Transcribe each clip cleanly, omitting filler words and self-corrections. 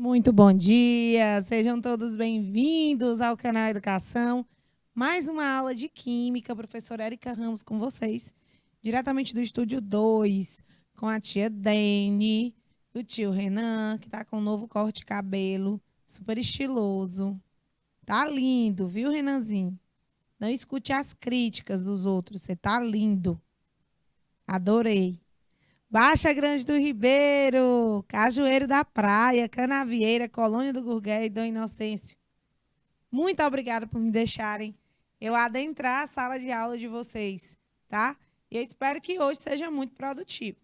Muito bom dia, sejam todos bem-vindos ao canal Educação. Mais uma aula de Química, professora Érica Ramos com vocês, diretamente do Estúdio 2, com a tia Dene, o tio Renan, que tá com um novo corte de cabelo, super estiloso. Tá lindo, viu, Renanzinho? Não escute as críticas dos outros, você tá lindo. Adorei. Baixa Grande do Ribeiro, Cajueiro da Praia, Canavieira, Colônia do Gurgué e Dom Inocêncio. Muito obrigada por me deixarem eu adentrar a sala de aula de vocês, tá? E eu espero que hoje seja muito produtivo.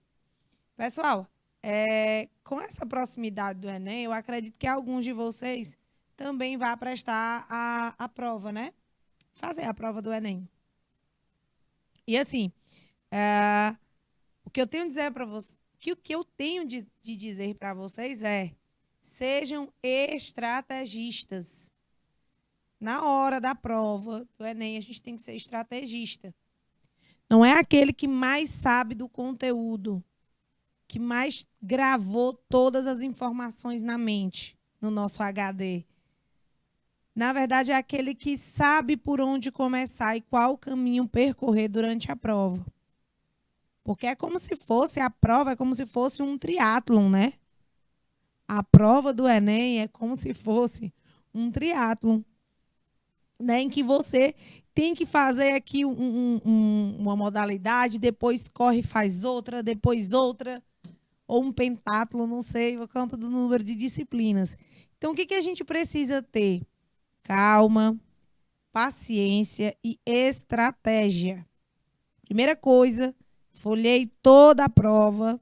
Pessoal, com essa proximidade do Enem, eu acredito que alguns de vocês também vão prestar a prova, né? Fazer a prova do Enem. E assim, o que eu tenho a dizer para vocês, o que eu tenho de dizer para vocês é: sejam estrategistas. Na hora da prova do Enem, a gente tem que ser estrategista. Não é aquele que mais sabe do conteúdo, que mais gravou todas as informações na mente, no nosso HD. Na verdade, é aquele que sabe por onde começar e qual caminho percorrer durante a prova. Porque é como se fosse, a prova é como se fosse um triatlon, né? A prova do Enem é como se fosse um triatlon, né? Em que você tem que fazer aqui uma modalidade, depois corre e faz outra, depois outra, ou um pentátlon, não sei, por conta do número de disciplinas. Então, o que a gente precisa ter? Calma, paciência e estratégia. Primeira coisa, folheie toda a prova,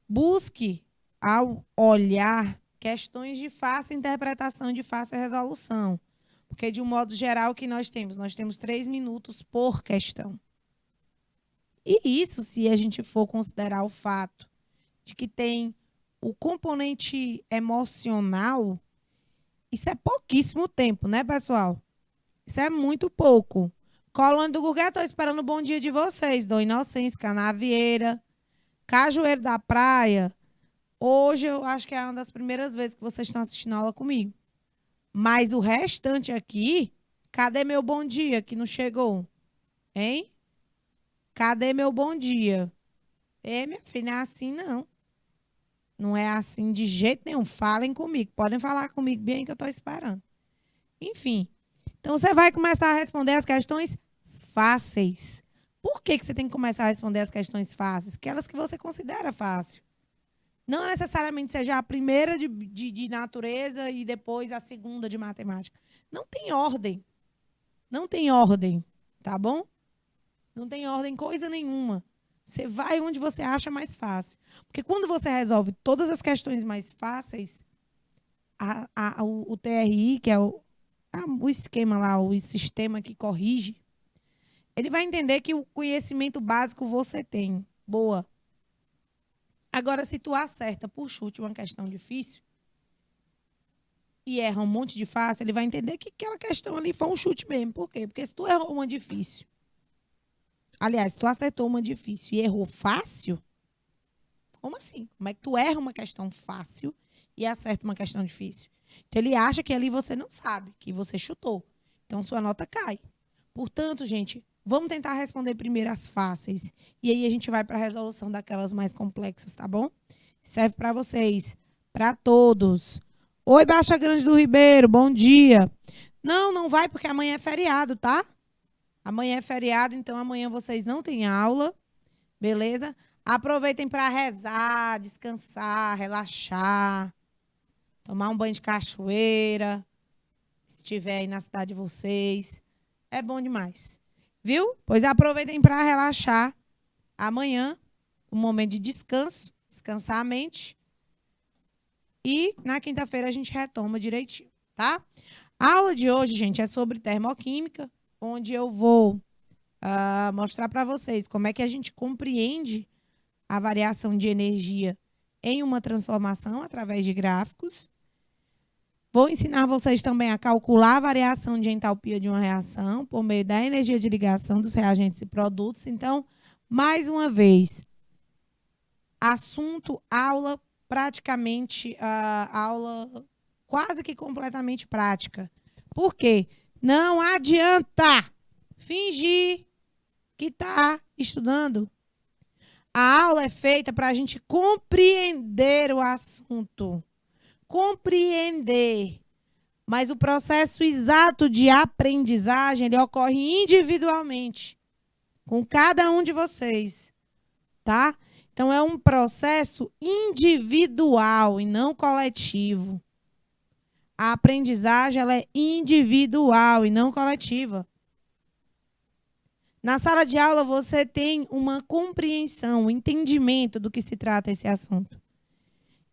busque, ao olhar, questões de fácil interpretação e de fácil resolução. Porque, de um modo geral, o que nós temos? Nós temos 3 minutos por questão. E isso, se a gente for considerar o fato de que tem o componente emocional, isso é pouquíssimo tempo, né, pessoal? Isso é muito pouco. Colônia do Gurgué, estou esperando o bom dia de vocês. Dom Inocêncio, Canavieira, Cajueiro da Praia. Hoje eu acho que é uma das primeiras vezes que vocês estão assistindo a aula comigo. Mas o restante aqui, cadê meu bom dia que não chegou? Hein? Cadê meu bom dia? Minha filha, não é assim não. Não é assim de jeito nenhum. Falem comigo. Podem falar comigo bem que eu estou esperando. Enfim. Então, você vai começar a responder as questões fáceis. Por que você tem que começar a responder as questões fáceis? Aquelas que você considera fácil. Não necessariamente seja a primeira de natureza e depois a segunda de matemática. Não tem ordem. Não tem ordem, tá bom? Não tem ordem coisa nenhuma. Você vai onde você acha mais fácil. Porque quando você resolve todas as questões mais fáceis, o TRI, que é o esquema lá, o sistema que corrige, ele vai entender que o conhecimento básico você tem. Boa. Agora, se tu acerta por chute uma questão difícil e erra um monte de fácil, ele vai entender que aquela questão ali foi um chute mesmo. Por quê? Porque se tu errou uma difícil, aliás, se tu acertou uma difícil e errou fácil, como assim? Como é que tu erra uma questão fácil e acerta uma questão difícil? Então, ele acha que ali você não sabe, que você chutou. Então, sua nota cai. Portanto, gente, vamos tentar responder primeiro as fáceis. E aí a gente vai para a resolução daquelas mais complexas, tá bom? Serve para vocês, para todos. Oi, Baixa Grande do Ribeiro, bom dia. Não vai porque amanhã é feriado, tá? Amanhã é feriado, então amanhã vocês não têm aula, beleza? Aproveitem para rezar, descansar, relaxar, tomar um banho de cachoeira, se estiver aí na cidade de vocês. É bom demais, viu? Pois aproveitem para relaxar. Amanhã, um momento de descanso, descansar a mente. E na quinta-feira a gente retoma direitinho, tá? A aula de hoje, gente, é sobre termoquímica, onde eu vou mostrar para vocês como é que a gente compreende a variação de energia em uma transformação através de gráficos. Vou ensinar vocês também a calcular a variação de entalpia de uma reação por meio da energia de ligação dos reagentes e produtos. Então, mais uma vez, assunto, aula praticamente a aula quase que completamente prática. Por quê? Não adianta fingir que está estudando. A aula é feita para a gente compreender o assunto. Compreender. Mas o processo exato de aprendizagem, ele ocorre individualmente, com cada um de vocês, tá? Então, é um processo individual e não coletivo. A aprendizagem, ela é individual e não coletiva. Na sala de aula, você tem uma compreensão, um entendimento do que se trata esse assunto.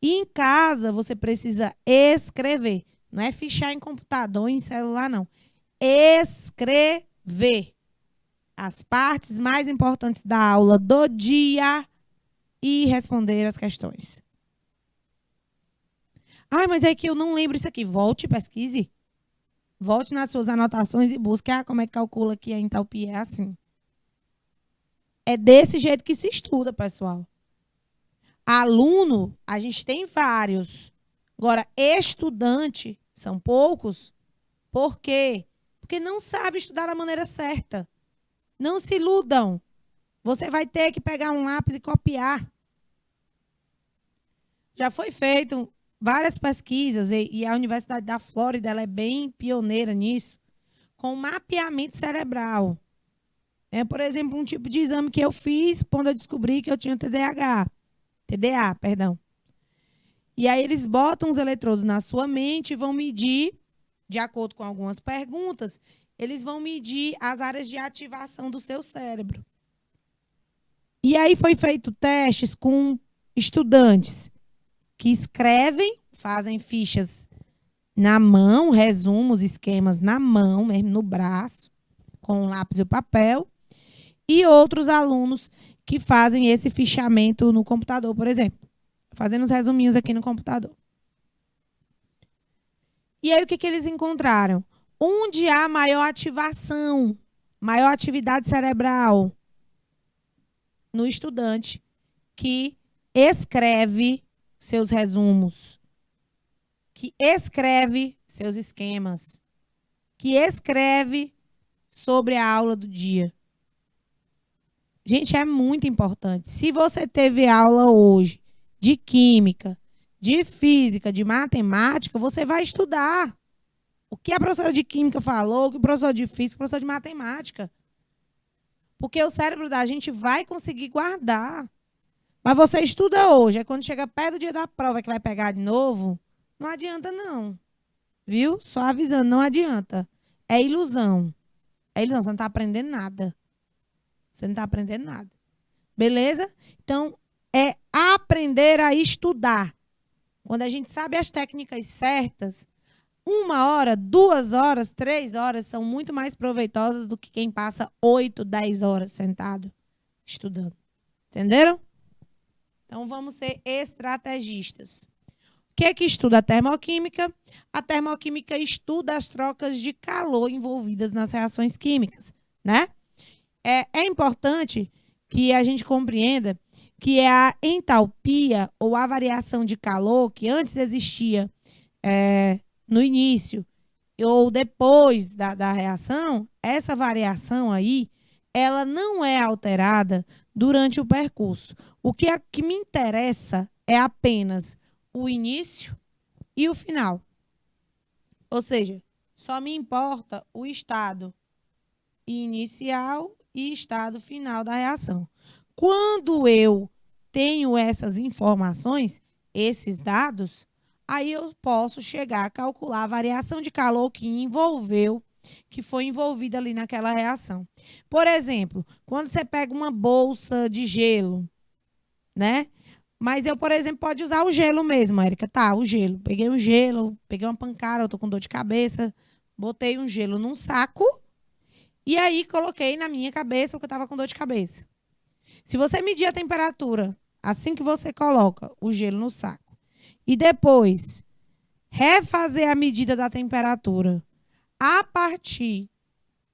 E em casa, você precisa escrever. Não é fichar em computador, em celular, não. Escrever as partes mais importantes da aula do dia e responder as questões. Ah, mas é que eu não lembro isso aqui. Volte e pesquise. Volte nas suas anotações e busque. Ah, como é que calcula que a entalpia é assim. É desse jeito que se estuda, pessoal. Aluno, a gente tem vários. Agora, estudante, são poucos. Por quê? Porque não sabe estudar da maneira certa. Não se iludam. Você vai ter que pegar um lápis e copiar. Já foi feito várias pesquisas, e a Universidade da Flórida ela é bem pioneira nisso, com mapeamento cerebral. Por exemplo, um tipo de exame que eu fiz quando eu descobri que eu tinha TDA. E aí eles botam os eletrodos na sua mente e vão medir, de acordo com algumas perguntas, eles vão medir as áreas de ativação do seu cérebro. E aí foi feito testes com estudantes que escrevem, fazem fichas na mão, resumos, esquemas na mão, mesmo no braço, com o lápis e o papel, e outros alunos que fazem esse fichamento no computador, por exemplo, fazendo os resuminhos aqui no computador. E aí o que eles encontraram? Onde há maior ativação, maior atividade cerebral? No estudante que escreve seus resumos, que escreve seus esquemas, que escreve sobre a aula do dia. Gente, é muito importante. Se você teve aula hoje de química, de física, de matemática, você vai estudar o que a professora de química falou, o que o professor de física, o professor de matemática. Porque o cérebro da gente vai conseguir guardar. Mas você estuda hoje, aí quando chega perto do dia da prova que vai pegar de novo, não adianta não. Viu? Só avisando, não adianta. É ilusão. É ilusão, você não está aprendendo nada. Você não está aprendendo nada. Beleza? Então, é aprender a estudar. Quando a gente sabe as técnicas certas, 1 hora, 2 horas, 3 horas são muito mais proveitosas do que quem passa 8, 10 horas sentado estudando. Entenderam? Então, vamos ser estrategistas. O que é que estuda a termoquímica? A termoquímica estuda as trocas de calor envolvidas nas reações químicas, né? É importante que a gente compreenda que é a entalpia, ou a variação de calor, que antes existia no início ou depois da reação, essa variação aí, ela não é alterada durante o percurso. O que me interessa é apenas o início e o final. Ou seja, só me importa o estado inicial e estado final da reação. Quando eu tenho essas informações, esses dados, aí eu posso chegar a calcular a variação de calor que foi envolvida ali naquela reação. Por exemplo, quando você pega uma bolsa de gelo, né? Mas eu, por exemplo, pode usar o gelo mesmo, Érica. Tá, o gelo. Peguei um gelo, peguei uma pancara, eu tô com dor de cabeça, botei um gelo num saco e aí coloquei na minha cabeça porque eu estava com dor de cabeça. Se você medir a temperatura assim que você coloca o gelo no saco e depois refazer a medida da temperatura a partir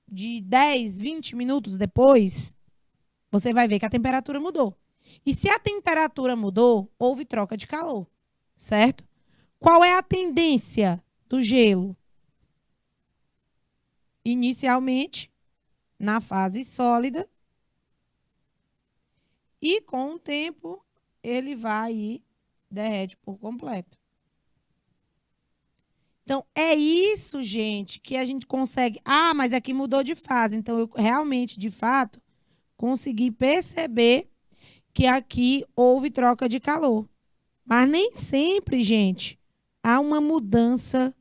de 10, 20 minutos depois, você vai ver que a temperatura mudou. E se a temperatura mudou, houve troca de calor. certo? Qual é a tendência do gelo? Inicialmente, na fase sólida, e com o tempo, ele vai e derrete por completo. Então, é isso, gente, que a gente consegue... Ah, mas aqui mudou de fase. Então, eu realmente, de fato, consegui perceber que aqui houve troca de calor. Mas nem sempre, gente, há uma mudança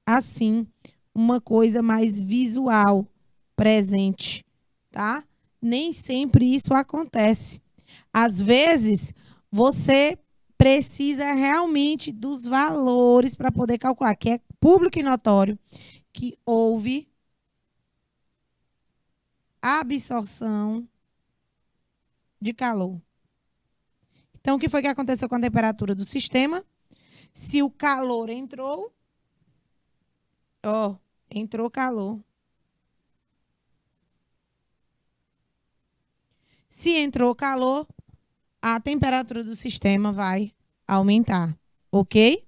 assim, uma coisa mais visual presente, tá? Nem sempre isso acontece. Às vezes, você precisa realmente dos valores para poder calcular, que é público e notório que houve absorção de calor. Então, o que foi que aconteceu com a temperatura do sistema? Se o calor entrou, ó, entrou calor. Se entrou calor, a temperatura do sistema vai aumentar, ok?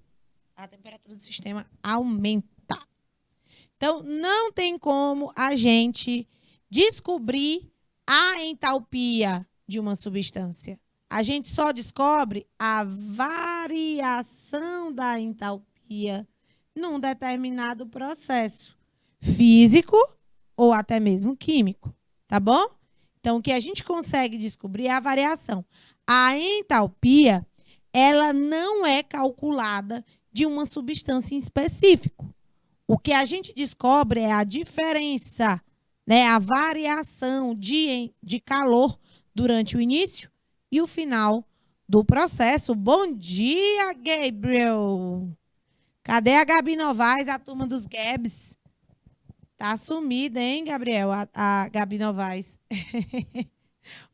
A temperatura do sistema aumenta. Então, não tem como a gente descobrir a entalpia de uma substância. A gente só descobre a variação da entalpia num determinado processo físico ou até mesmo químico, tá bom? Então, o que a gente consegue descobrir é a variação. A entalpia, ela não é calculada de uma substância em específico. O que a gente descobre é a diferença, né, a variação de calor durante o início e o final do processo. Bom dia, Gabriel! Cadê a Gabi Novaes, a turma dos Gabs? Tá sumida, hein, Gabriel? A Gabi Novaes.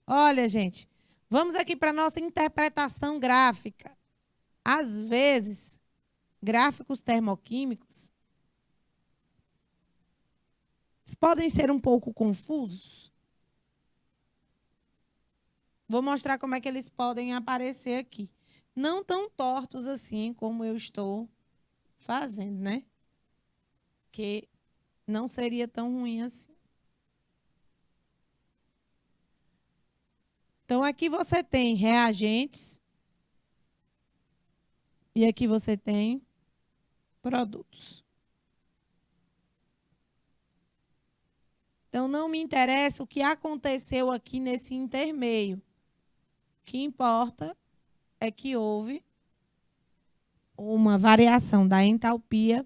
Olha, gente, vamos aqui para a nossa interpretação gráfica. Às vezes, gráficos termoquímicos podem ser um pouco confusos. Vou mostrar como é que eles podem aparecer aqui. Não tão tortos assim como eu estou fazendo, né? Que não seria tão ruim assim. Então, aqui você tem reagentes e aqui você tem produtos. Então, não me interessa o que aconteceu aqui nesse intermeio. O que importa é que houve uma variação da entalpia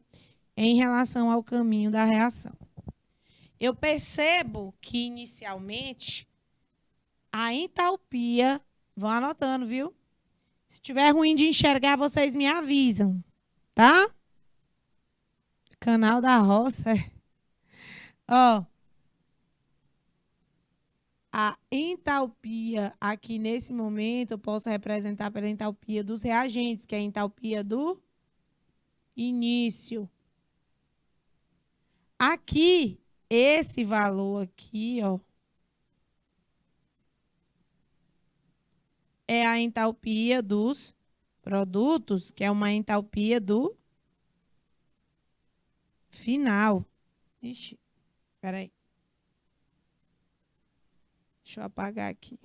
em relação ao caminho da reação. Eu percebo que, inicialmente, a entalpia... Vão anotando, viu? Se tiver ruim de enxergar, vocês me avisam, tá? Canal da Roça. Ó. A entalpia aqui nesse momento eu posso representar pela entalpia dos reagentes, que é a entalpia do início. Aqui, esse valor aqui, ó, é a entalpia dos produtos, que é uma entalpia do final. Ixi, peraí. Deixa eu apagar aqui.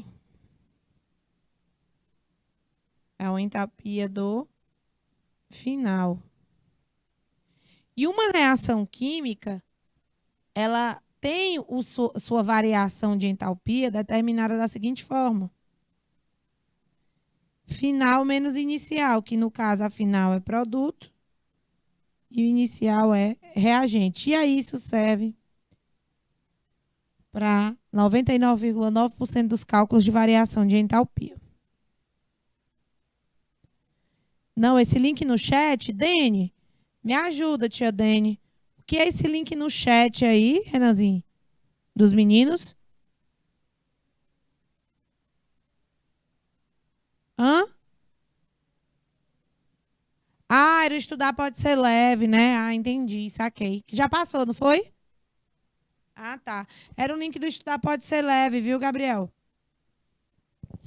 É uma entalpia do final. E uma reação química, ela tem sua variação de entalpia determinada da seguinte forma. Final menos inicial, que no caso a final é produto e o inicial é reagente. E aí isso serve para 99,9% dos cálculos de variação de entalpia. Não, esse link no chat, Dene, me ajuda, tia Dene. O que é esse link no chat aí, Renanzinho? Dos meninos? Hã? Ah, era estudar pode ser leve, né? Ah, entendi, saquei. Já passou, não foi? Ah, tá. Era um link do estudar pode ser leve, viu, Gabriel?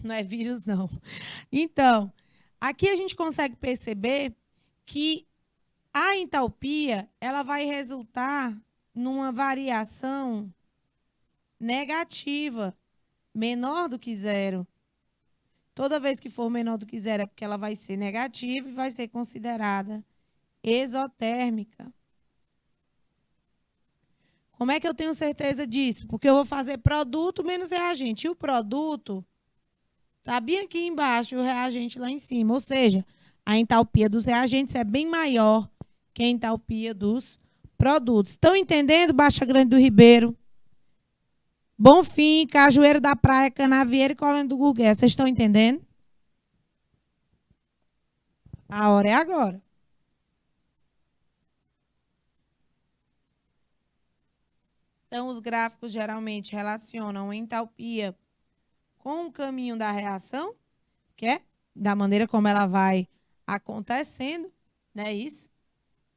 Não é vírus, não. Então, Aqui a gente consegue perceber que a entalpia ela vai resultar numa variação negativa, menor do que zero. Toda vez que for menor do que zero é porque ela vai ser negativa e vai ser considerada exotérmica. Como é que eu tenho certeza disso? Porque eu vou fazer produto menos reagente. E o produto está bem aqui embaixo e o reagente lá em cima. Ou seja, a entalpia dos reagentes é bem maior que a entalpia dos produtos. Estão entendendo, Baixa Grande do Ribeiro? Bonfim, Cajueiro da Praia, Canavieira e Colônia do Gurgué. Vocês estão entendendo? A hora é agora. Então, os gráficos geralmente relacionam a entalpia com o caminho da reação, que é da maneira como ela vai acontecendo, né? Isso.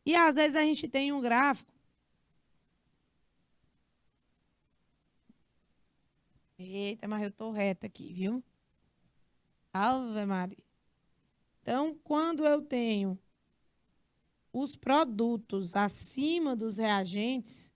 E às vezes a gente tem um gráfico. Eita, mas eu tô reta aqui, viu? Ave Maria. Então, quando eu tenho os produtos acima dos reagentes,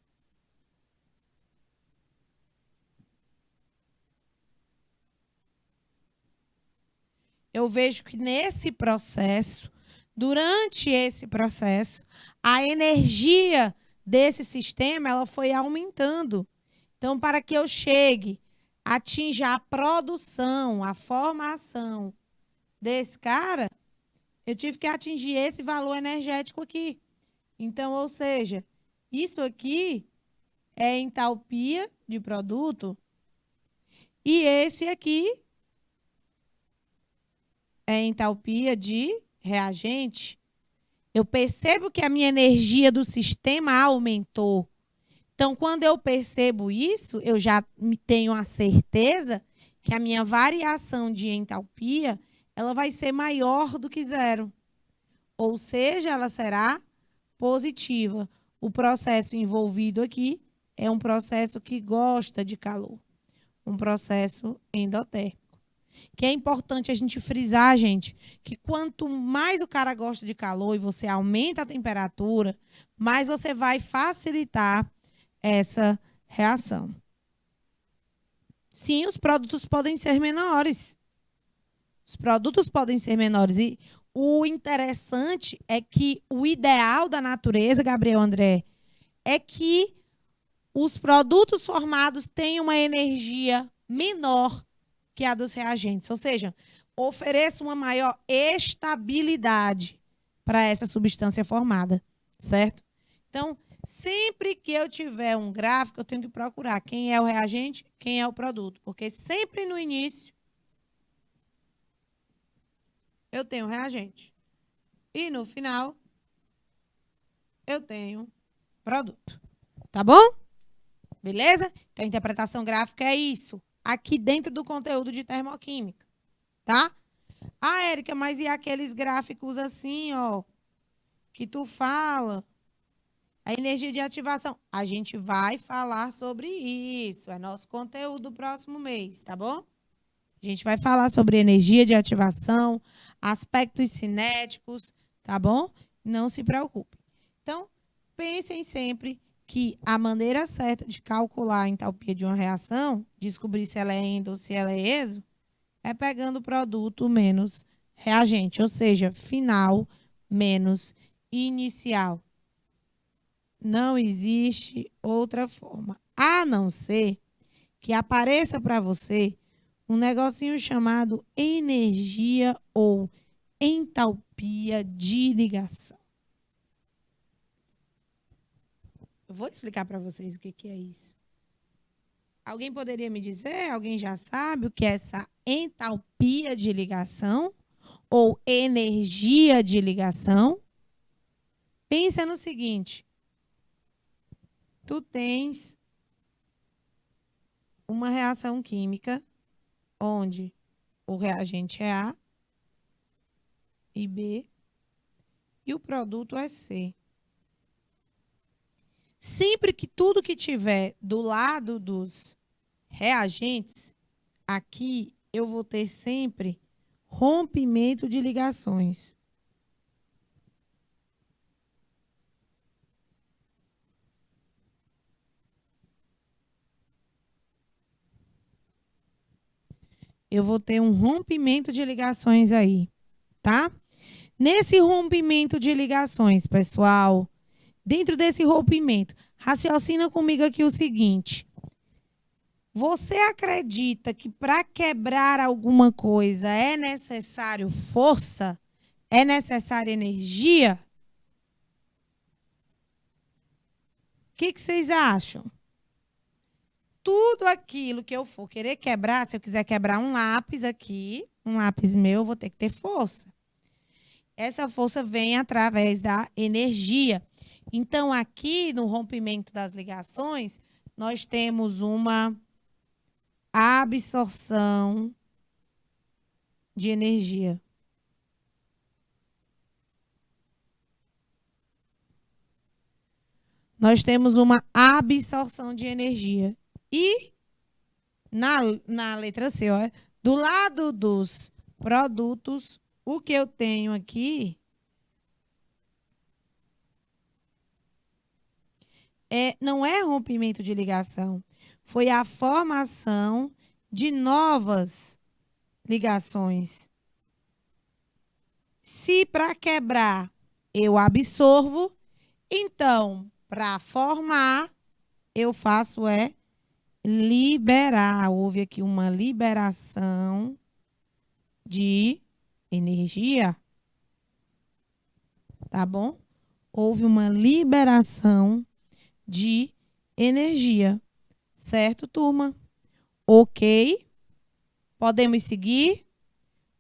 eu vejo que nesse processo, durante esse processo, a energia desse sistema ela foi aumentando. Então, para que eu chegue, atinja a produção, a formação desse cara, eu tive que atingir esse valor energético aqui. Então, ou seja, isso aqui é entalpia de produto e esse aqui é entalpia de reagente. Eu percebo que a minha energia do sistema aumentou. Então, quando eu percebo isso, eu já tenho a certeza que a minha variação de entalpia ela vai ser maior do que zero. Ou seja, ela será positiva. O processo envolvido aqui é um processo que gosta de calor. Um processo endotérmico. Que é importante a gente frisar, gente, que quanto mais o cara gosta de calor e você aumenta a temperatura, mais você vai facilitar essa reação. Sim, os produtos podem ser menores. Os produtos podem ser menores. E o interessante é que o ideal da natureza, Gabriel André, é que os produtos formados tenham uma energia menor que a dos reagentes. Ou seja, ofereça uma maior estabilidade para essa substância formada, certo? Então, sempre que eu tiver um gráfico, eu tenho que procurar quem é o reagente, quem é o produto. Porque sempre no início eu tenho reagente. E no final eu tenho produto. Tá bom? Beleza? Então, a interpretação gráfica é isso. Aqui dentro do conteúdo de termoquímica. Tá? Ah, Érica, mas e aqueles gráficos assim, ó, que tu fala? A energia de ativação. A gente vai falar sobre isso. É nosso conteúdo do próximo mês, tá bom? A gente vai falar sobre energia de ativação, aspectos cinéticos, tá bom? Não se preocupe. Então, pensem sempre que a maneira certa de calcular a entalpia de uma reação, descobrir se ela é endo ou se ela é exo, é pegando o produto menos reagente, ou seja, final menos inicial. Não existe outra forma, a não ser que apareça para você um negocinho chamado energia ou entalpia de ligação. Eu vou explicar para vocês o que é isso. Alguém poderia me dizer? Alguém já sabe o que é essa entalpia de ligação ou energia de ligação? Pensa no seguinte. Tu tens uma reação química onde o reagente é A e B e o produto é C. Sempre que tudo que tiver do lado dos reagentes, aqui eu vou ter sempre rompimento de ligações. Eu vou ter um rompimento de ligações aí, tá? Nesse rompimento de ligações, pessoal, dentro desse rompimento, raciocina comigo aqui o seguinte. Você acredita que para quebrar alguma coisa é necessário força? É necessária energia? O que vocês acham? Tudo aquilo que eu for querer quebrar, se eu quiser quebrar um lápis aqui, um lápis meu, eu vou ter que ter força. Essa força vem através da energia. Então, aqui no rompimento das ligações, nós temos uma absorção de energia. Nós temos uma absorção de energia. E na letra C, ó, do lado dos produtos, o que eu tenho aqui não é rompimento de ligação. Foi a formação de novas ligações. Se para quebrar eu absorvo, então, para formar, eu faço liberar. Houve aqui uma liberação de energia. Tá bom? Houve uma liberação de energia. Certo, turma? Ok? Podemos seguir?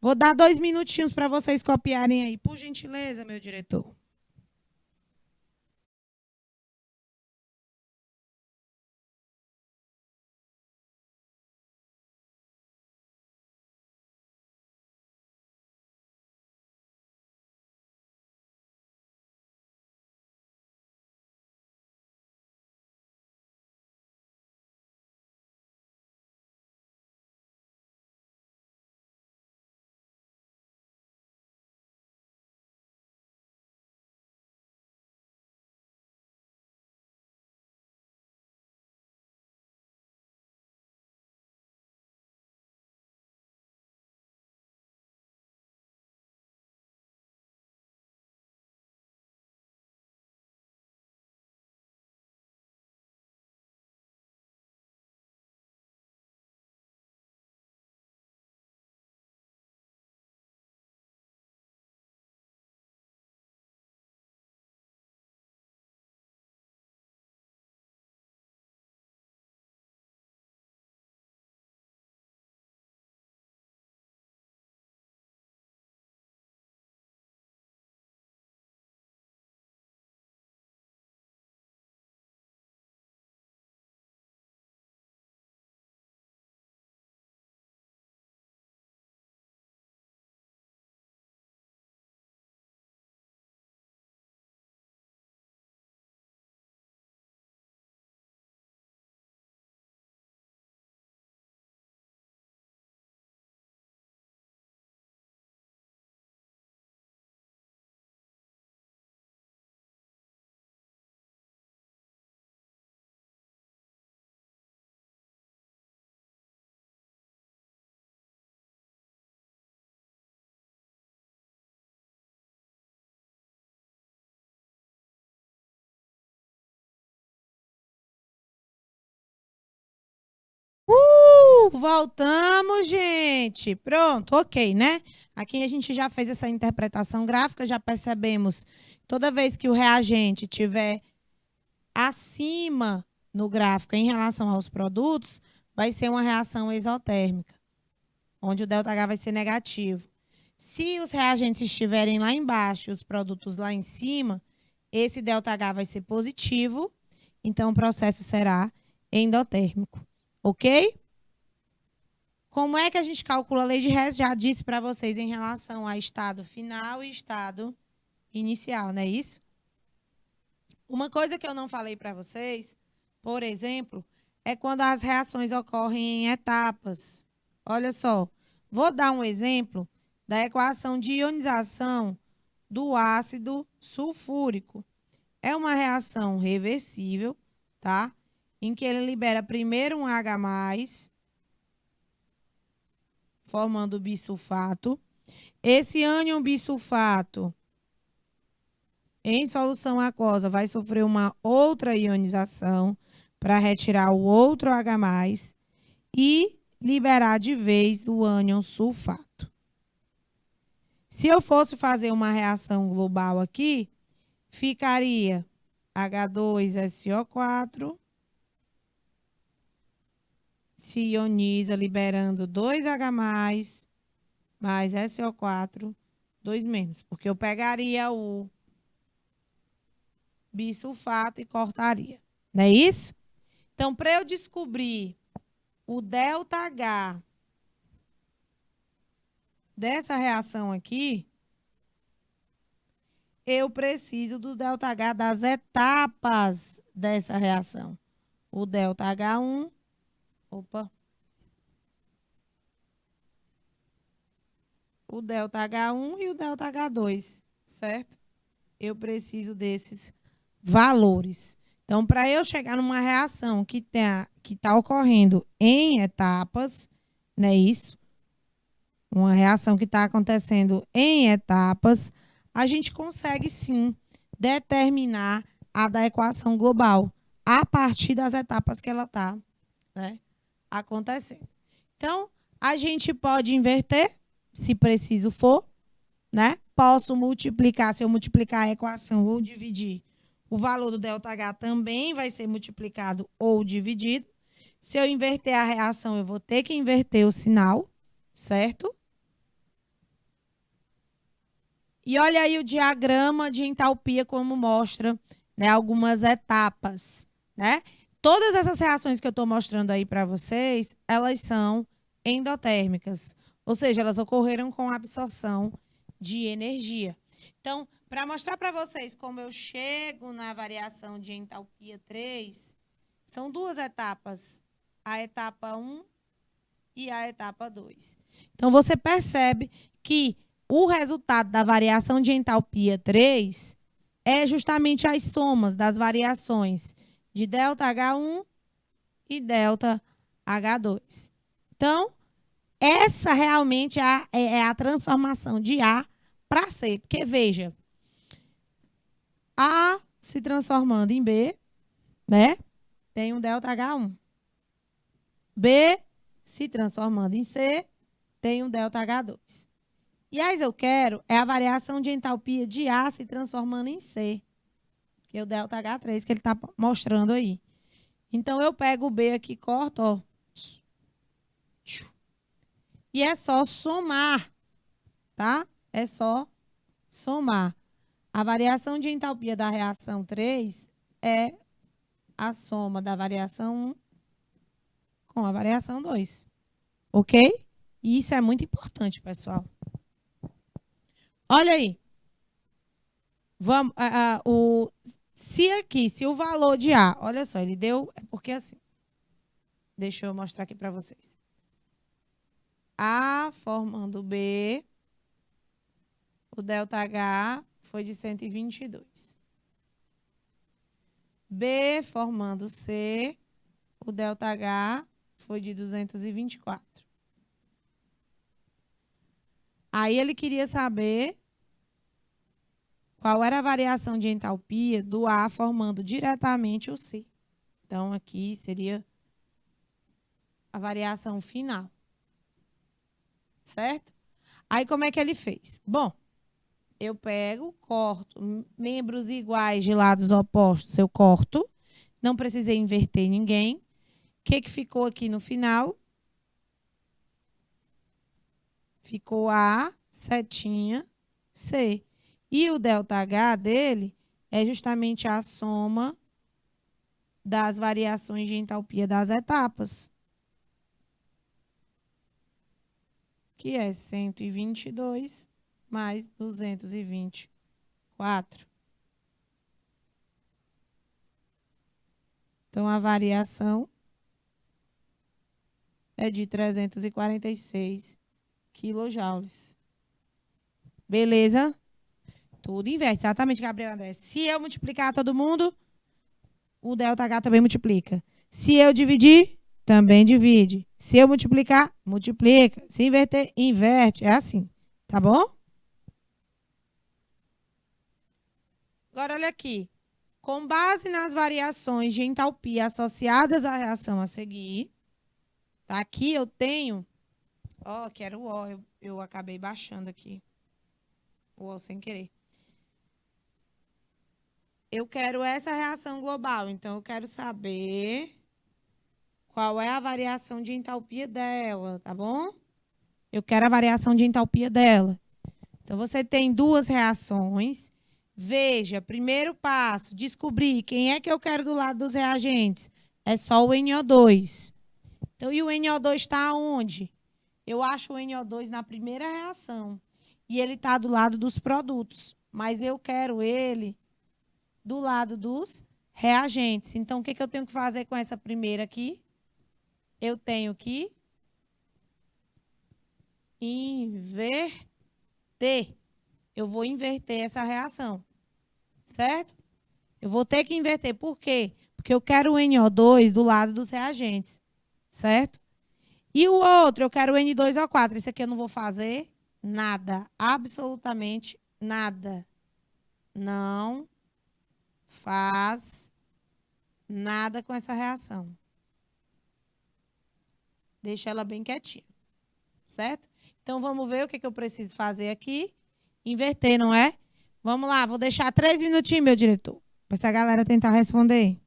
Vou dar 2 minutinhos para vocês copiarem aí, por gentileza, meu diretor. Voltamos, gente. Pronto, ok, né? Aqui a gente já fez essa interpretação gráfica, já percebemos toda vez que o reagente tiver acima no gráfico em relação aos produtos, vai ser uma reação exotérmica, onde o ΔH vai ser negativo. Se os reagentes estiverem lá embaixo e os produtos lá em cima, esse ΔH vai ser positivo, então o processo será endotérmico, ok? Como é que a gente calcula a lei de Hess? Já disse para vocês em relação a estado final e estado inicial, não é isso? Uma coisa que eu não falei para vocês, por exemplo, é quando as reações ocorrem em etapas. Olha só, vou dar um exemplo da equação de ionização do ácido sulfúrico. É uma reação reversível, tá? Em que ele libera primeiro um H+, formando bisulfato. Esse ânion bisulfato, em solução aquosa, vai sofrer uma outra ionização para retirar o outro H+, e liberar de vez o ânion sulfato. Se eu fosse fazer uma reação global aqui, ficaria H2SO4, se ioniza liberando 2H+, mais SO4, 2-, porque eu pegaria o bisulfato e cortaria. Não é isso? Então, para eu descobrir o ΔH dessa reação aqui, eu preciso do ΔH das etapas dessa reação. O ΔH1, o ΔH1 e o ΔH2, certo? Eu preciso desses valores. Então, para eu chegar numa reação que tá ocorrendo em etapas, não é isso? Uma reação que está acontecendo em etapas, a gente consegue sim determinar a da equação global a partir das etapas que ela está, né, acontecendo. Então, a gente pode inverter, se preciso for, né? Posso multiplicar, se eu multiplicar a equação ou dividir, o valor do ΔH também vai ser multiplicado ou dividido. Se eu inverter a reação, eu vou ter que inverter o sinal, certo? E olha aí o diagrama de entalpia como mostra, né, algumas etapas, né? Todas essas reações que eu estou mostrando aí para vocês, elas são endotérmicas, ou seja, elas ocorreram com absorção de energia. Então, para mostrar para vocês como eu chego na variação de entalpia 3, são duas etapas, a etapa 1 e a etapa 2. Então, você percebe que o resultado da variação de entalpia 3 é justamente as somas das variações de ΔH1 e ΔH2. Então, essa realmente é a transformação de A para C. Porque, veja, A se transformando em B, né? Tem um ΔH1. B se transformando em C, tem um ΔH2. E aí eu quero é a variação de entalpia de A se transformando em C, que é o ΔH3 que ele está mostrando aí. Então, eu pego o B aqui, corto, ó. E é só somar, tá? É só somar. A variação de entalpia da reação 3 é a soma da variação 1 com a variação 2. Ok? E isso é muito importante, pessoal. Olha aí. Vamos, se o valor de A, olha só, ele deu, é porque assim, deixa eu mostrar aqui para vocês. A formando B, o ΔH foi de 122. B formando C, o ΔH foi de 224. Aí ele queria saber qual era a variação de entalpia do A formando diretamente o C. Então, aqui seria a variação final. Certo? Aí, como é que ele fez? Bom, eu pego, corto membros iguais de lados opostos, eu corto. Não precisei inverter ninguém. O que ficou aqui no final? Ficou A, setinha, C. E o ΔH dele é justamente a soma das variações de entalpia das etapas, que é 122 mais 224. Então, a variação é de 346 quilojoules. Beleza? Tudo inverte. Exatamente, Gabriel André. Se eu multiplicar todo mundo, o ΔH também multiplica. Se eu dividir, também divide. Se eu multiplicar, multiplica. Se inverter, inverte. É assim. Tá bom? Agora, olha aqui. Com base nas variações de entalpia associadas à reação a seguir, tá? Aqui eu tenho... Ó, quero o O. Eu acabei baixando aqui. O O sem querer. Eu quero essa reação global. Então, eu quero saber qual é a variação de entalpia dela, tá bom? Eu quero a variação de entalpia dela. Então, você tem duas reações. Veja, primeiro passo, descobrir quem é que eu quero do lado dos reagentes. É só o NO2. Então, e o NO2 está onde? Eu acho o NO2 na primeira reação. E ele está do lado dos produtos. Mas eu quero ele do lado dos reagentes. Então, o que eu tenho que fazer com essa primeira aqui? Eu tenho que inverter. Eu vou inverter essa reação, certo? Eu vou ter que inverter. Por quê? Porque eu quero o NO2 do lado dos reagentes, certo? E o outro, eu quero o N2O4. Esse aqui eu não vou fazer nada, absolutamente nada. Não faz nada com essa reação. Deixa ela bem quietinha, certo? Então, vamos ver o que eu preciso fazer aqui. Inverter, não é? Vamos lá, vou deixar 3 minutinhos, meu diretor, para essa galera tentar responder.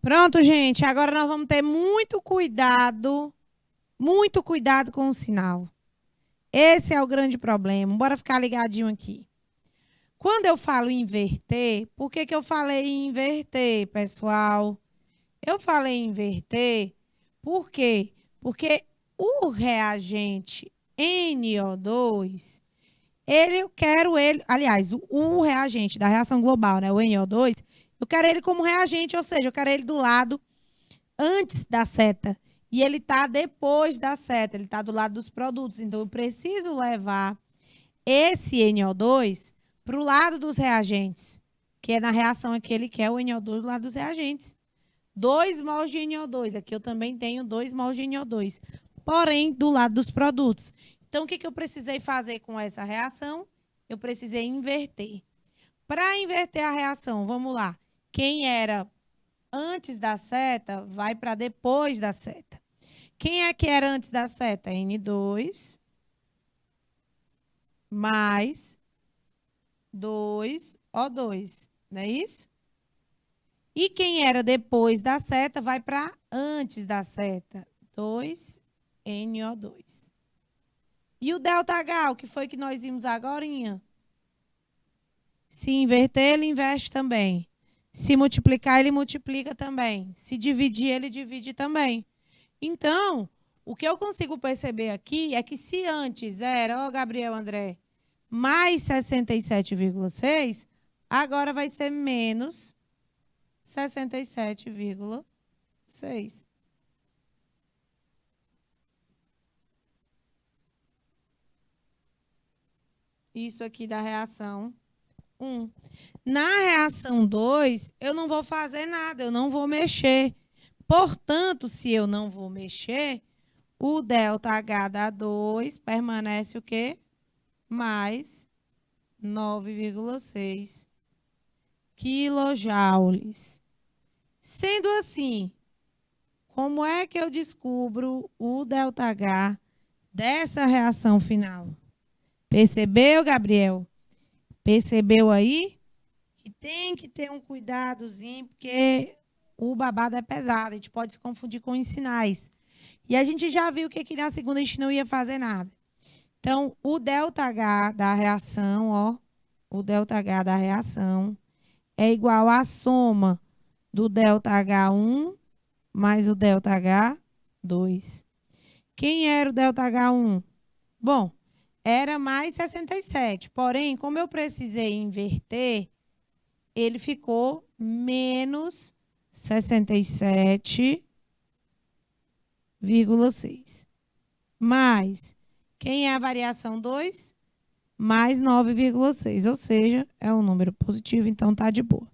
Pronto, gente. Agora nós vamos ter muito cuidado com o sinal. Esse é o grande problema. Bora ficar ligadinho aqui. Quando eu falo inverter, por que eu falei em inverter, pessoal? Eu falei em inverter, por quê? Porque o reagente NO2, aliás, o reagente da reação global, né, o NO2, eu quero ele como reagente, ou seja, eu quero ele do lado antes da seta. E ele está depois da seta, ele está do lado dos produtos. Então, eu preciso levar esse NO2 para o lado dos reagentes, que é na reação aqui ele quer o NO2 do lado dos reagentes. 2 mols de NO2, aqui eu também tenho 2 mols de NO2, porém do lado dos produtos. Então, o que eu precisei fazer com essa reação? Eu precisei inverter. Para inverter a reação, vamos lá. Quem era antes da seta vai para depois da seta. Quem é que era antes da seta? N2 mais 2O2, não é isso? E quem era depois da seta vai para antes da seta, 2NO2. E o ΔH, o que foi que nós vimos agorinha? Se inverter, ele inverte também. Se multiplicar, ele multiplica também. Se dividir, ele divide também. Então, o que eu consigo perceber aqui é que se antes era, Gabriel André, mais 67,6, agora vai ser menos 67,6. Isso aqui da reação 1. Na reação 2, eu não vou fazer nada, eu não vou mexer. Portanto, se eu não vou mexer, o ΔH da 2 permanece o quê? Mais 9,6 quilojoules. Sendo assim, como é que eu descubro o ΔH dessa reação final? Percebeu, Gabriel? Percebeu aí? Que tem que ter um cuidadozinho, porque o babado é pesado, a gente pode se confundir com os sinais. E a gente já viu que na segunda a gente não ia fazer nada. Então, o ΔH da reação, ó, o ΔH da reação é igual à soma do ΔH1 mais o ΔH2. Quem era o ΔH1? Bom, era mais 67. Porém, como eu precisei inverter, ele ficou menos 67,6. Mais, quem é a variação 2? Mais 9,6, ou seja, é um número positivo, então tá de boa.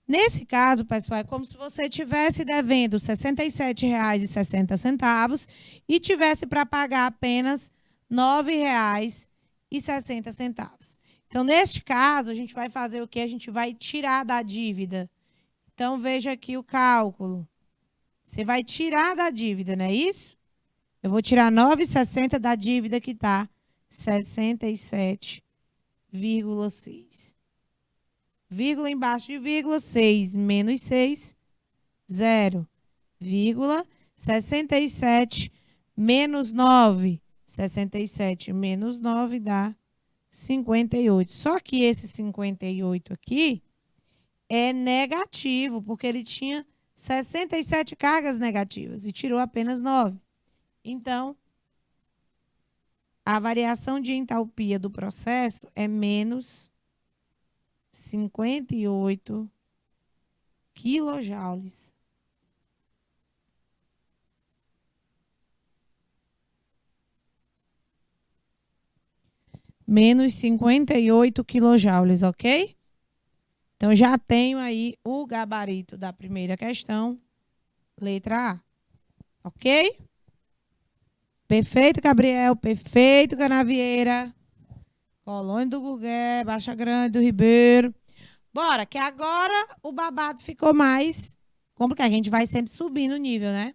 Nesse caso, pessoal, é como se você estivesse devendo R$ 67,60 e tivesse para pagar apenas R$ 9,60. Então, neste caso, a gente vai fazer o quê? A gente vai tirar da dívida. Então, veja aqui o cálculo. Você vai tirar da dívida, não é isso? Eu vou tirar 9,60 da dívida que está 67,6. Vírgula embaixo de vírgula, 6 menos 6, 0. Vírgula, 67 menos 9. 67 menos 9 dá 58. Só que esse 58 aqui é negativo, porque ele tinha 67 cargas negativas e tirou apenas 9. Então, a variação de entalpia do processo é menos 58 quilojoules. Menos 58 quilojoules, ok? Então, já tenho aí o gabarito da primeira questão, letra A. Ok? Perfeito, Gabriel. Perfeito, Canavieira. Colônia do Gugué, Baixa Grande do Ribeiro. Bora, que agora o babado ficou mais complicado. A gente vai sempre subindo o nível, né?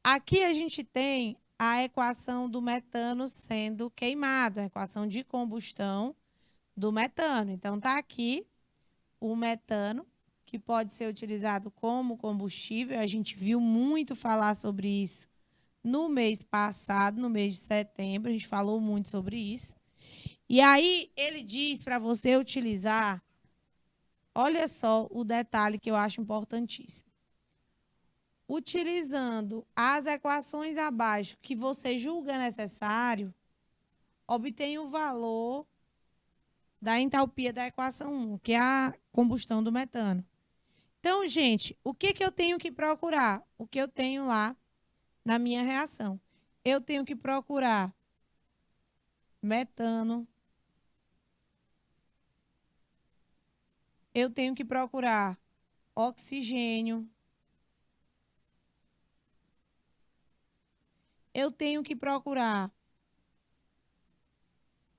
Aqui a gente tem a equação do metano sendo queimado, a equação de combustão do metano. Então, tá aqui o metano, que pode ser utilizado como combustível. A gente viu muito falar sobre isso no mês passado, no mês de setembro, a gente falou muito sobre isso. E aí ele diz para você utilizar, olha só o detalhe que eu acho importantíssimo. Utilizando as equações abaixo que você julga necessário, obtém o valor da entalpia da equação 1, que é a combustão do metano. Então, gente, o que eu tenho que procurar? O que eu tenho lá na minha reação? Eu tenho que procurar metano. Eu tenho que procurar oxigênio. Eu tenho que procurar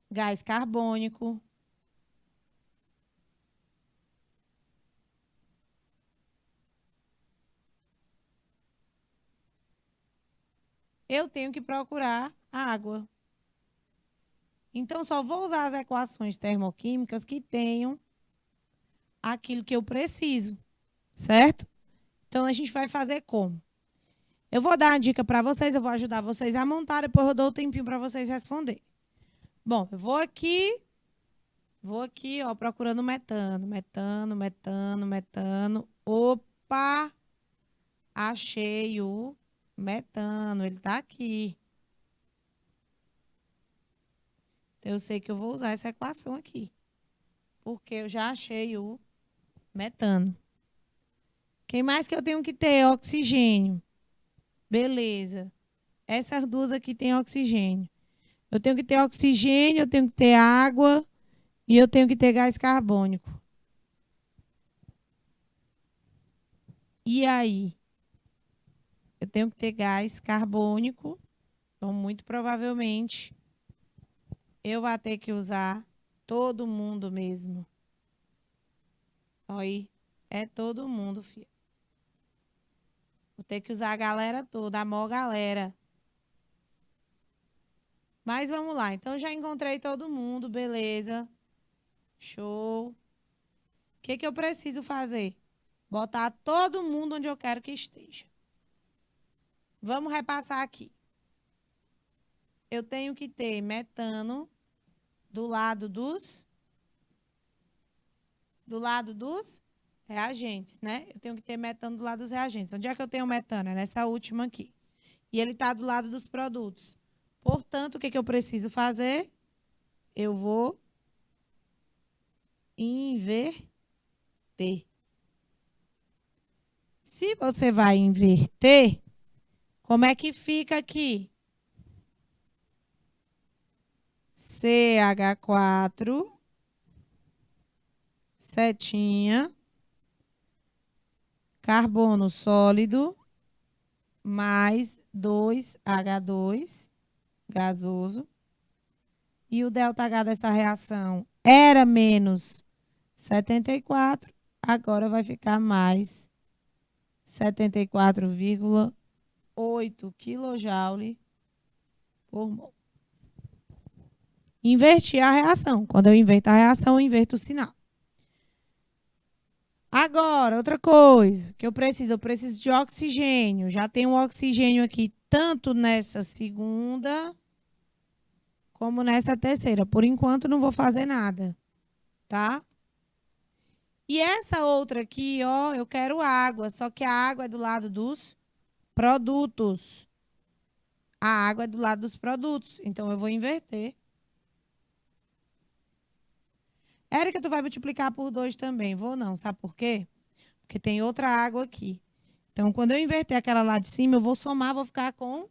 gás carbônico. Eu tenho que procurar água. Então, só vou usar as equações termoquímicas que tenham aquilo que eu preciso, certo? Então, a gente vai fazer como? Eu vou dar uma dica para vocês, eu vou ajudar vocês a montar, depois eu dou um tempinho para vocês responderem. Bom, eu vou aqui, ó, procurando metano, metano, metano, metano. Opa! Achei o metano, ele está aqui. Então, eu sei que eu vou usar essa equação aqui, porque eu já achei o metano. Quem mais que eu tenho que ter? Oxigênio. Beleza. Essas duas aqui têm oxigênio. Eu tenho que ter oxigênio, eu tenho que ter água e eu tenho que ter gás carbônico. E aí? Eu tenho que ter gás carbônico. Então, muito provavelmente, eu vou ter que usar todo mundo mesmo. Aí, é todo mundo, filho. Vou ter que usar a galera toda, a maior galera. Mas vamos lá. Então, já encontrei todo mundo, beleza. Show. O que eu preciso fazer? Botar todo mundo onde eu quero que esteja. Vamos repassar aqui. Eu tenho que ter metano do lado dos reagentes, né? Eu tenho que ter metano do lado dos reagentes. Onde é que eu tenho metano? É nessa última aqui. E ele está do lado dos produtos. Portanto, o que eu preciso fazer? Eu vou inverter. Se você vai inverter, como é que fica aqui? CH4, setinha, carbono sólido, mais 2H2, gasoso. E o ΔH dessa reação era menos 74, agora vai ficar mais 74,8 kJ por mol. Inverti a reação. Quando eu inverto a reação, eu inverto o sinal. Agora, outra coisa que eu preciso de oxigênio. Já tem um oxigênio aqui, tanto nessa segunda como nessa terceira. Por enquanto, não vou fazer nada, tá? E essa outra aqui, ó, eu quero água, só que a água é do lado dos produtos. A água é do lado dos produtos, então eu vou inverter. Érica, tu vai multiplicar por 2 também. Vou não, sabe por quê? Porque tem outra água aqui. Então, quando eu inverter aquela lá de cima, eu vou somar, vou ficar com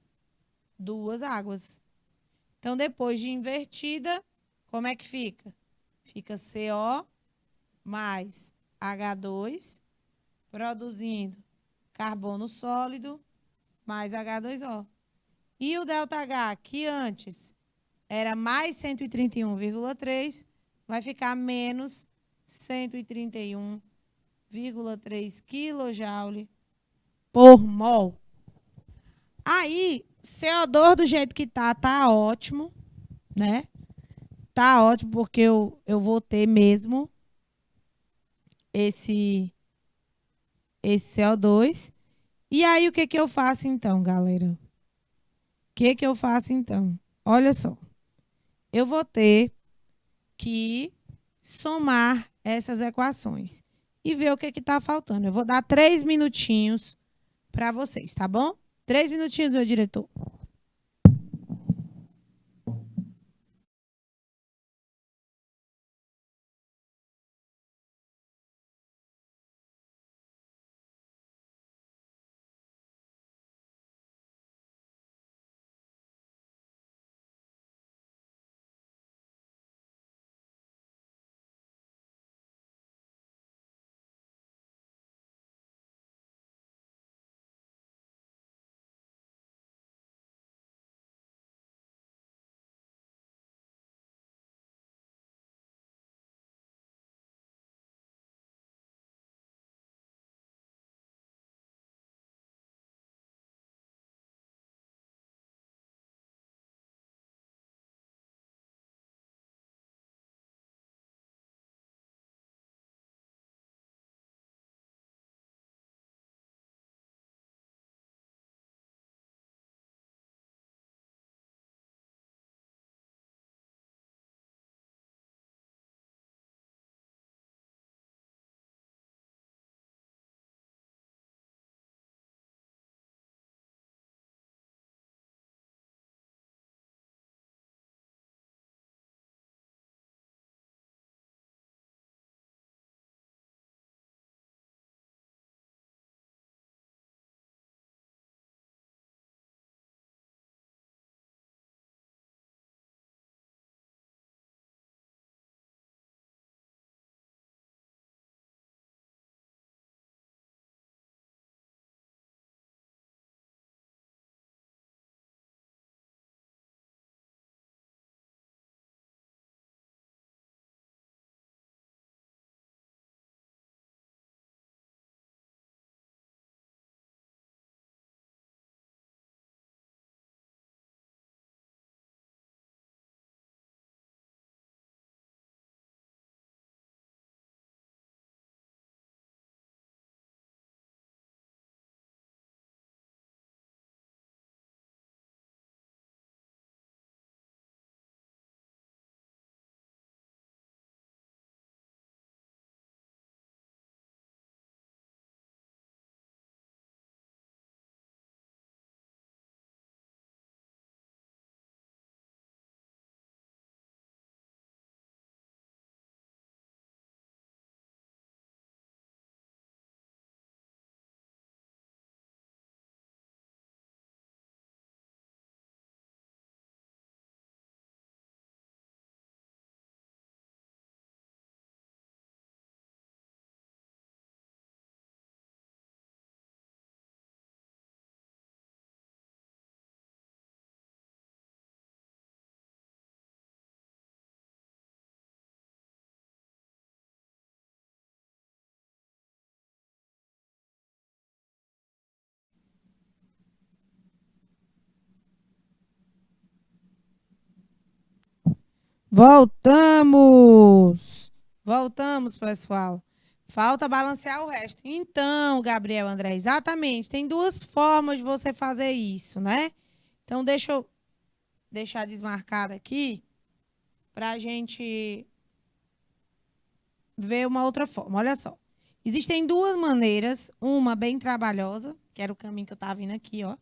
2 águas. Então, depois de invertida, como é que fica? Fica CO mais H2, produzindo carbono sólido, mais H2O. E o ΔH, que antes era mais 131,3, vai ficar menos 131,3 kJ por mol. Aí, CO2 do jeito que tá ótimo, né? Tá ótimo porque eu vou ter mesmo esse esse CO2. E aí, o que que eu faço então, galera? O que que eu faço então? Olha só. Eu vou ter que somar essas equações e ver o que está faltando. Eu vou dar 3 minutinhos para vocês, tá bom? 3 minutinhos, meu diretor. Voltamos! Voltamos, pessoal. Falta balancear o resto. Então, Gabriel, André, exatamente. Tem duas formas de você fazer isso, né? Então, deixa eu deixar desmarcado aqui para a gente ver uma outra forma. Olha só. Existem duas maneiras. Uma bem trabalhosa, que era o caminho que eu estava vindo aqui, ó,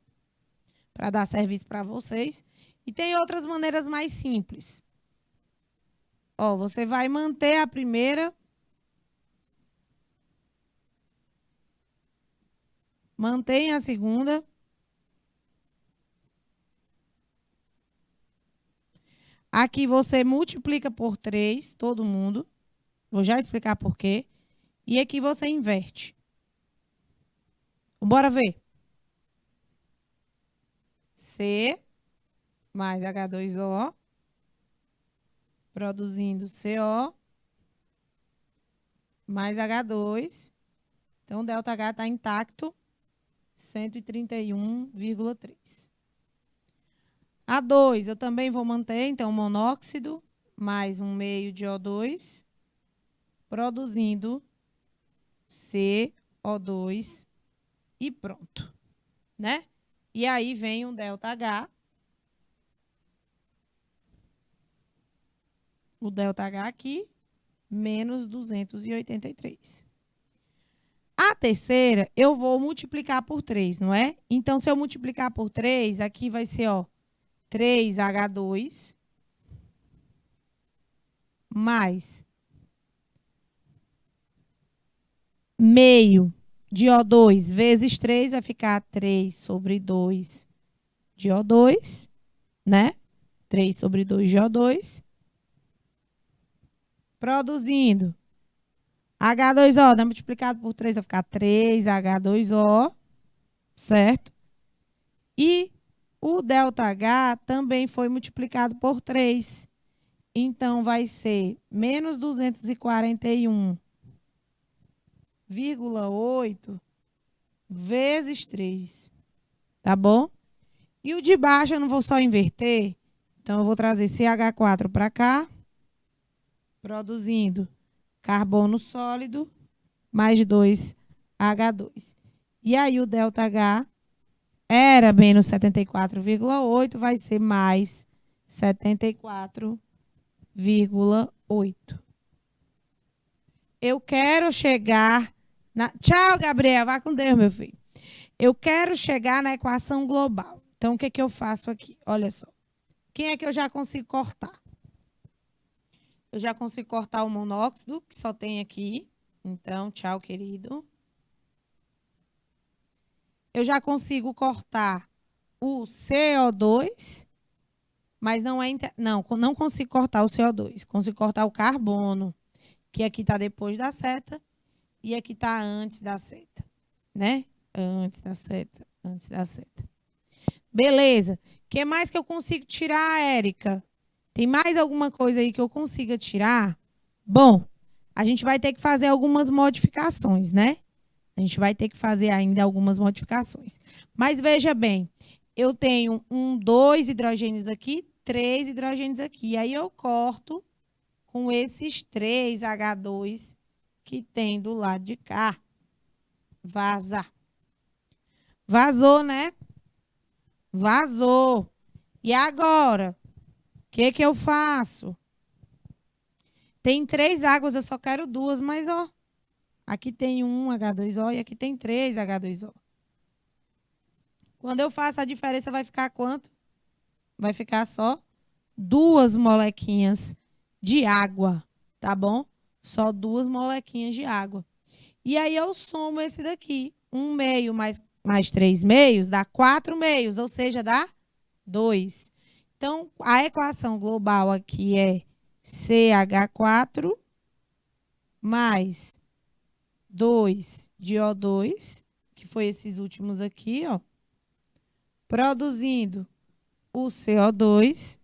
para dar serviço para vocês. E tem outras maneiras mais simples. Ó, você vai manter a primeira. Mantém a segunda. Aqui você multiplica por 3, todo mundo. Vou já explicar por quê. E aqui você inverte. Bora ver. C mais H2O, produzindo CO mais H2. Então, o ΔH está intacto, 131,3. A2, eu também vou manter, então, monóxido mais 1,5 de O2, produzindo C O2 e pronto, né? E aí vem um ΔH. O ΔH aqui, menos 283. A terceira, eu vou multiplicar por 3, não é? Então, se eu multiplicar por 3, aqui vai ser, ó, 3H2 mais meio de O2 vezes 3 vai ficar 3 sobre 2 de O2, né? 3 sobre 2 de O2. Produzindo H2O, né? Multiplicado por 3 vai ficar 3H2O, certo? E o ΔH também foi multiplicado por 3. Então, vai ser menos 241,8 vezes 3. Tá bom? E o de baixo eu não vou só inverter. Então, eu vou trazer CH4 para cá, produzindo carbono sólido mais 2H2. E aí, o ΔH era menos 74,8, vai ser mais 74,8. Eu quero chegar na... Tchau, Gabriel. Vá com Deus, meu filho. Eu quero chegar na equação global. Então, o que eu faço aqui? Olha só. Quem é que eu já consigo cortar? Eu já consigo cortar o monóxido, que só tem aqui. Então, tchau, querido. Eu já consigo cortar o CO2, mas não consigo cortar o CO2. Consigo cortar o carbono, que aqui está depois da seta e aqui está antes da seta, né? Antes da seta, antes da seta. Beleza. O que mais que eu consigo tirar, Érica? Tem mais alguma coisa aí que eu consiga tirar? Bom, a gente vai ter que fazer algumas modificações, né? A gente vai ter que fazer ainda algumas modificações. Mas veja bem, eu tenho 2 hidrogênios aqui, 3 hidrogênios aqui. E aí eu corto com esses 3 H2 que tem do lado de cá. Vaza. Vazou, né? Vazou. E agora? O que eu faço? Tem 3 águas, eu só quero 2, mas ó, aqui tem 1 H2O e aqui tem 3 H2O. Quando eu faço a diferença, vai ficar quanto? Vai ficar só 2 molequinhas de água, tá bom? Só 2 molequinhas de água. E aí eu somo esse daqui. 1 meio mais 3 meios dá 4 meios, ou seja, dá 2. Então, a equação global aqui é CH4 mais 2 de O2, que foi esses últimos aqui, ó, produzindo o CO2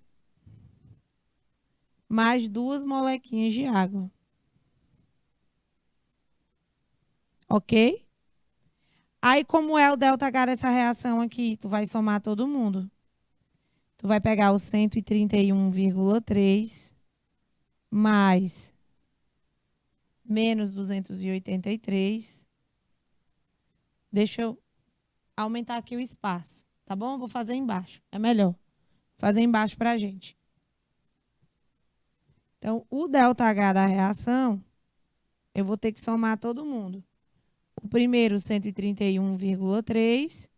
mais 2 molequinhas de água. Ok? Aí, como é o ΔH dessa reação aqui? Tu vai somar todo mundo. Tu vai pegar o 131,3 mais menos 283. Deixa eu aumentar aqui o espaço, tá bom? Vou fazer embaixo, é melhor. Fazer embaixo para a gente. Então, o ΔH da reação, eu vou ter que somar todo mundo. O primeiro, 131,3,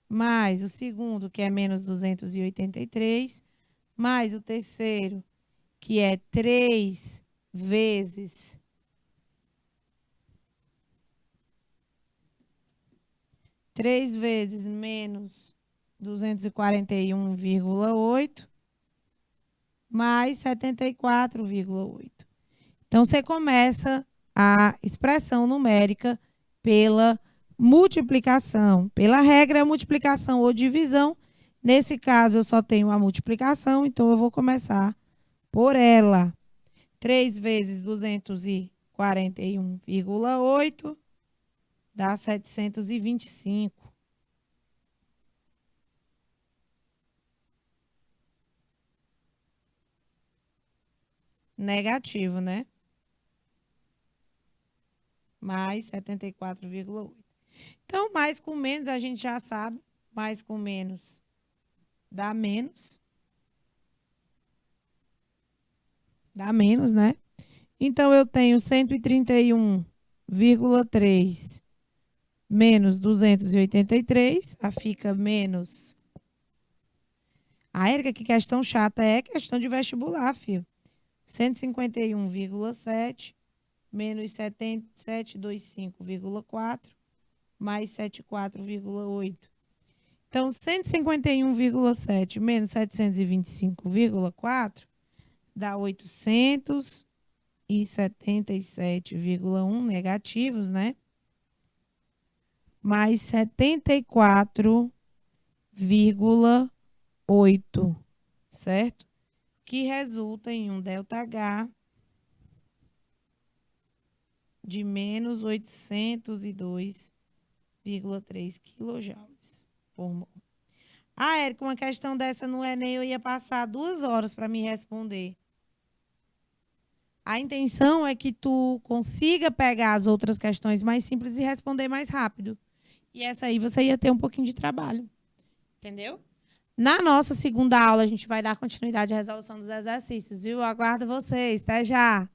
mais o segundo, que é menos 283, mais o terceiro, que é 3 vezes 3 vezes menos 241,8, mais 74,8. Então, você começa a expressão numérica pela multiplicação. Pela regra, multiplicação ou divisão. Nesse caso, eu só tenho a multiplicação, então eu vou começar por ela. 3 vezes 241,8 dá 725. Negativo, né? mais 74,8. Então, mais com menos, a gente já sabe. Mais com menos dá menos. Dá menos, né? Então, eu tenho 131,3 menos 283. Fica menos... Érica, que questão chata. É questão de vestibular, filho. 151,7 menos 725,4 mais 74,8. Então, 151,7 menos 725,4 dá 877,1 negativos, né? Mais 74,8, certo? Que resulta em um ΔH de menos 802,3 quilojoules por mol. Érica, uma questão dessa não é nem eu ia passar 2 horas para me responder. A intenção é que tu consiga pegar as outras questões mais simples e responder mais rápido. E essa aí você ia ter um pouquinho de trabalho. Entendeu? Na nossa segunda aula, a gente vai dar continuidade à resolução dos exercícios, viu? Aguardo vocês. Até já!